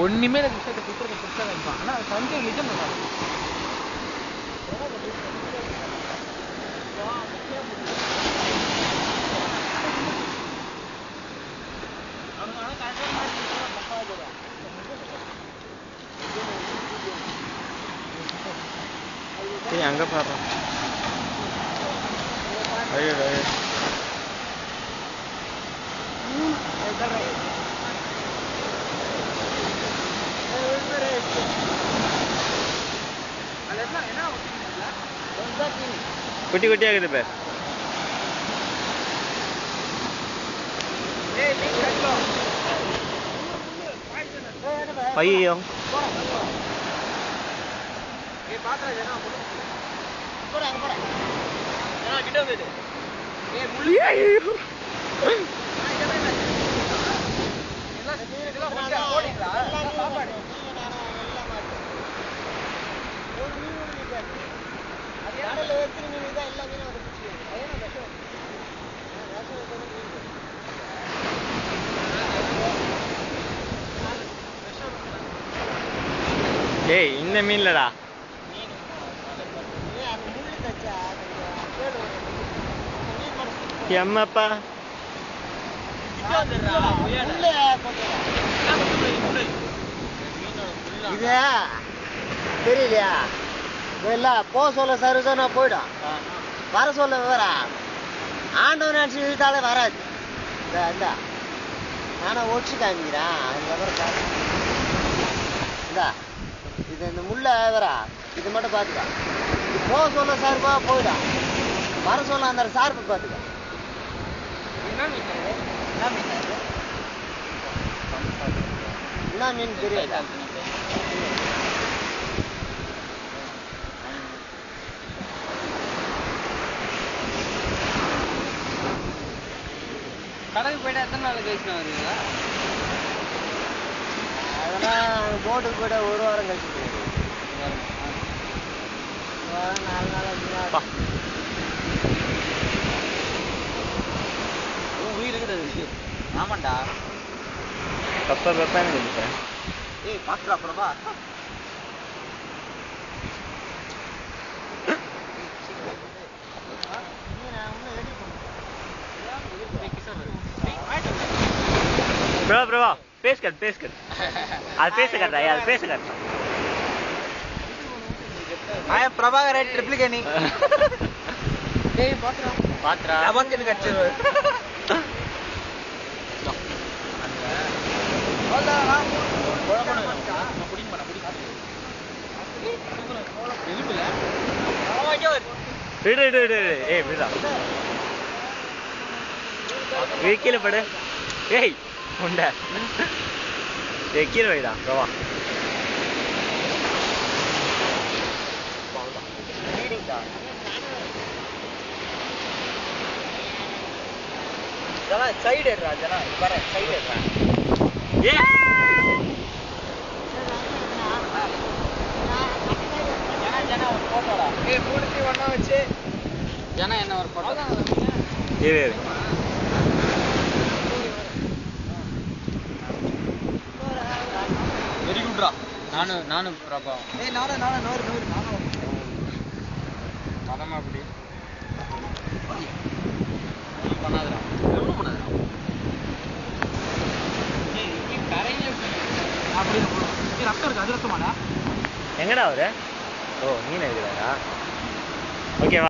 ஒண்ணுமே விஷயத்தை குத்துறது புதுசாக வைப்பான். ஆனால் அது சந்தேகம் நிஜம் நல்லா இருக்கும். அங்க பாடுறோம். ஐயோ குட்டி குட்டியா இருக்குது பேர். ஐயோ ஏய் இந்த மீன்லடா எம்மப்பா இது தெரியலையா? இதெல்லாம் போக சொல்ல சருதா போயிடும், வர சொல்ல வேற ஆண்டவன் நினைச்சு இழுத்தாலே வராது. இந்த நானா ஒடிச்சு காமிக்கிறேன். அதுக்கப்புறம் இந்தா இது இந்த முள்ள வேற இது மட்டும் பார்த்துக்கா. இது போக சொல்ல சார்பா போயிடும், வர சொல்ல அந்த சார்பு பார்த்துக்கா. என்ன மீன் தெரியாது. கடலுக்கு போயிட்டா எத்தனை நாள் கழிச்சு வருவீங்களா? அதெல்லாம் போட்டுக்கு போயிட்டா ஒரு வாரம் கழிச்சு போயிடும். வாரம் 4 நாள் 5 நாள் உயிர் இருக்குது. ஆமாண்டா கப்பல் வெப்பான்னு சொல்லிட்டேன். ஏய் பாக்குறா பிரபா. பிரபா பிரபா பேஸ் கட் அது பேச கட்டா அது பேச கட்டா. I am Prabhakar at Triplicani. Hey, Patra. Abang can catch you. ஏய் விடா கீழே படு. ஏய் உண்ட கீழே வைடா பிரபா. சைடு எடுறா ஜனா வர சைடு எடுறா. ஏ ஜனா ஒரு போட்டோடா. ஏய் மூணுத்தி ஒண்ணா வச்சு ஜனா என்ன ஒரு போட்டோ. இரு வெரி குட்ரா. நானும் பிரபா. ஏய் நானும் நூறு பதமா அப்படி பண்ணாதடா. எவ்வளவு பண்ணாதடா. ஏய் நீ கரையில அப்படி நீ ரத்தம் இருக்கு. அது ரத்தமாடா. எங்கடா அவரு? ஓ மீன் இருக்கிறாரா? ஓகேவா.